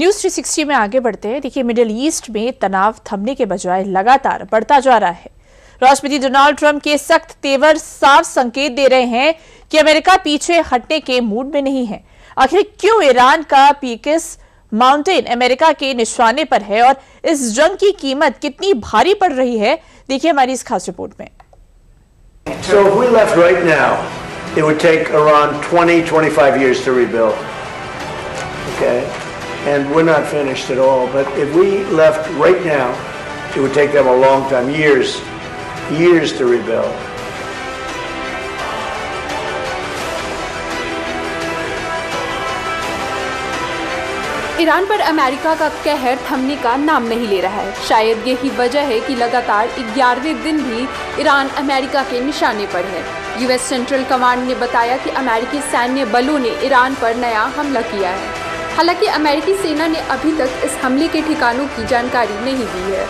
News 360 में आगे बढ़ते हैं। देखिए, मिडिल ईस्ट में तनाव थमने के बजाय लगातार बढ़ता जा रहा है। राष्ट्रपति डोनाल्ड ट्रंप के सख्त तेवर साफ संकेत दे रहे हैं कि अमेरिका पीछे हटने के मूड में नहीं है। आखिर क्यों ईरान का पीकस माउंटेन अमेरिका के निशाने पर है और इस जंग की कीमत कितनी भारी पड़ रही है, देखिए हमारी इस खास रिपोर्ट में। So if we left right now, it would take Iran 20-25 years to rebuild. Okay? And we're not finished at all. But if we left right now, it would take them a long time, years to rebuild. Iran पर America का कहर थमने का नाम नहीं ले रहा है। शायद यही वजह है कि लगातार 11वें दिन भी ईरान अमेरिका के निशाने पर है। यूएस सेंट्रल कमांड ने बताया कि अमेरिकी सैन्य बलों ने ईरान पर नया हमला किया है। हालांकि अमेरिकी सेना ने अभी तक इस हमले के ठिकानों की जानकारी नहीं दी है।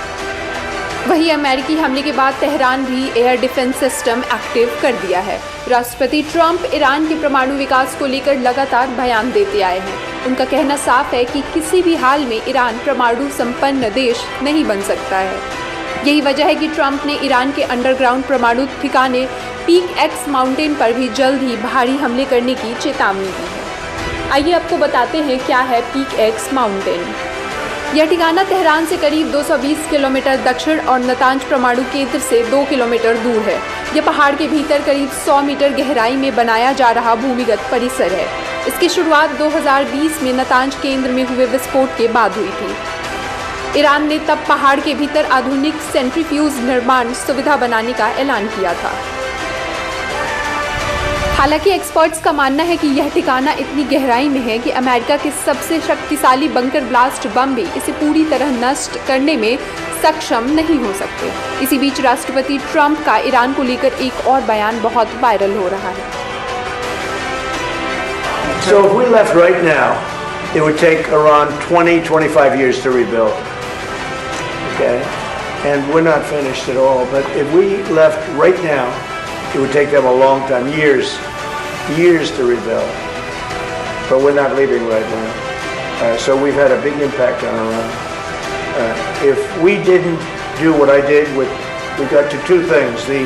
वहीं अमेरिकी हमले के बाद तेहरान भी एयर डिफेंस सिस्टम एक्टिव कर दिया है। राष्ट्रपति ट्रंप ईरान के परमाणु विकास को लेकर लगातार बयान देते आए हैं। उनका कहना साफ है कि किसी भी हाल में ईरान परमाणु संपन्न देश नहीं बन सकता है। यही वजह है कि ट्रंप ने ईरान के अंडरग्राउंड परमाणु ठिकाने पीक एक्स माउंटेन पर भी जल्द ही भारी हमले करने की चेतावनी दी है। आइए आपको बताते हैं क्या है पीक एक्स माउंटेन। यह ठिकाना तेहरान से करीब 220 किलोमीटर दक्षिण और नतांज परमाणु केंद्र से 2 किलोमीटर दूर है। यह पहाड़ के भीतर करीब 100 मीटर गहराई में बनाया जा रहा भूमिगत परिसर है। इसकी शुरुआत 2020 में नतांज केंद्र में हुए विस्फोट के बाद हुई थी। ईरान ने तब पहाड़ के भीतर आधुनिक सेंट्रीफ्यूज निर्माण सुविधा बनाने का ऐलान किया था। हालांकि एक्सपर्ट्स का मानना है कि यह ठिकाना इतनी गहराई में है कि अमेरिका के सबसे शक्तिशाली बंकर ब्लास्ट बम भी इसे पूरी तरह नष्ट करने में सक्षम नहीं हो सकते। इसी बीच राष्ट्रपति ट्रंप का ईरान को लेकर एक और बयान बहुत वायरल हो रहा है। So if we left right now, it would take Iran 20-25 years to rebuild. Okay? And we're not finished at all. But if we left right now, it would take them a long time, years to rebuild. But we're not leaving right now. So we've had a big impact on Iran. If we didn't do what I did, we got to two things. The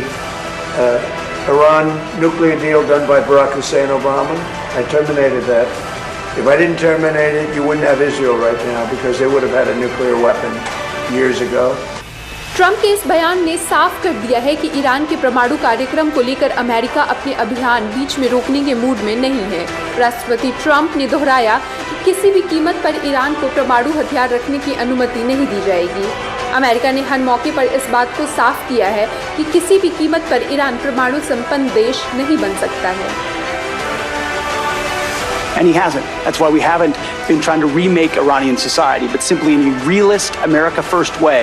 Iran nuclear deal done by Barack Hussein Obama, I terminated that. If I didn't terminate it, you wouldn't have Israel right now because they would have had a nuclear weapon years ago. Trump के इस बयान ने साफ कर दिया है कि Iran के परमाणु कार्यक्रम को लेकर अमेरिका अपने अभियान बीच में रोकने के मूड में नहीं है। राष्ट्रपति ट्रंप ने दोहराया कि किसी भी कीमत पर ईरान को परमाणु हथियार रखने की अनुमति नहीं दी जाएगी। अमेरिका ने हर मौके पर इस बात को साफ किया है कि किसी भी कीमत पर ईरान परमाणु संपन्न देश नहीं बन सकता है। And he hasn't. That's why we haven't been trying to remake Iranian society, but simply in a realist, America-first way,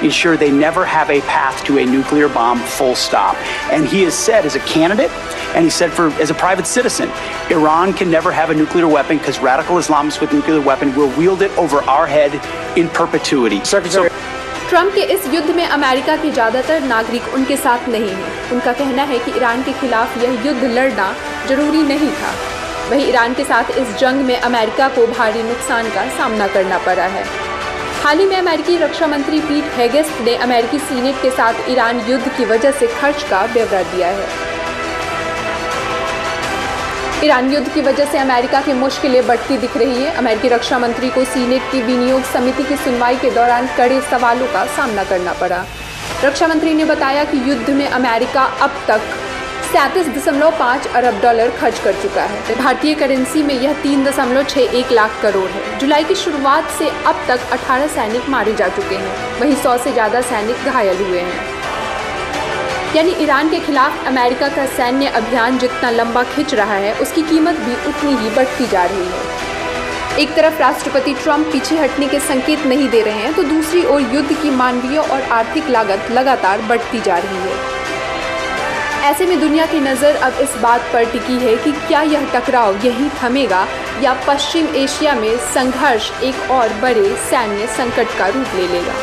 ensure they never have a path to a nuclear bomb, full stop. And he has said as a candidate, and he said as a private citizen, Iran can never have a nuclear weapon because radical Islamists with a nuclear weapon will wield it over our head in perpetuity. Trump के इस युद्ध में America के ज़्यादातर नागरिक उनके साथ नहीं हैं। उनका कहना है कि ईरान के खिलाफ यह युद्ध लड़ना जरूरी नहीं था। वहीं ईरान के साथ इस जंग में अमेरिका को भारी नुकसान का सामना करना पड़ा है। हाल ही में अमेरिकी रक्षा मंत्री पीट हेगेस्ट ने अमेरिकी सीनेट के साथ ईरान युद्ध की वजह से खर्च का ब्यौरा दिया है। ईरान युद्ध की वजह से अमेरिका की मुश्किलें बढ़ती दिख रही है। अमेरिकी रक्षा मंत्री को सीनेट की विनियोग समिति की सुनवाई के दौरान कड़े सवालों का सामना करना पड़ा। रक्षा मंत्री ने बताया कि युद्ध में अमेरिका अब तक 37.5 अरब डॉलर खर्च कर चुका है। भारतीय करेंसी में यह 3.61 लाख करोड़ है। जुलाई की शुरुआत से अब तक 18 सैनिक मारे जा चुके हैं। वहीं 100 से ज़्यादा सैनिक घायल हुए हैं। यानी ईरान के खिलाफ अमेरिका का सैन्य अभियान जितना लंबा खिंच रहा है, उसकी कीमत भी उतनी ही बढ़ती जा रही है। एक तरफ राष्ट्रपति ट्रंप पीछे हटने के संकेत नहीं दे रहे हैं, तो दूसरी ओर युद्ध की मानवीय और आर्थिक लागत लगातार बढ़ती जा रही है। ऐसे में दुनिया की नज़र अब इस बात पर टिकी है कि क्या यह टकराव यहीं थमेगा या पश्चिम एशिया में संघर्ष एक और बड़े सैन्य संकट का रूप ले लेगा।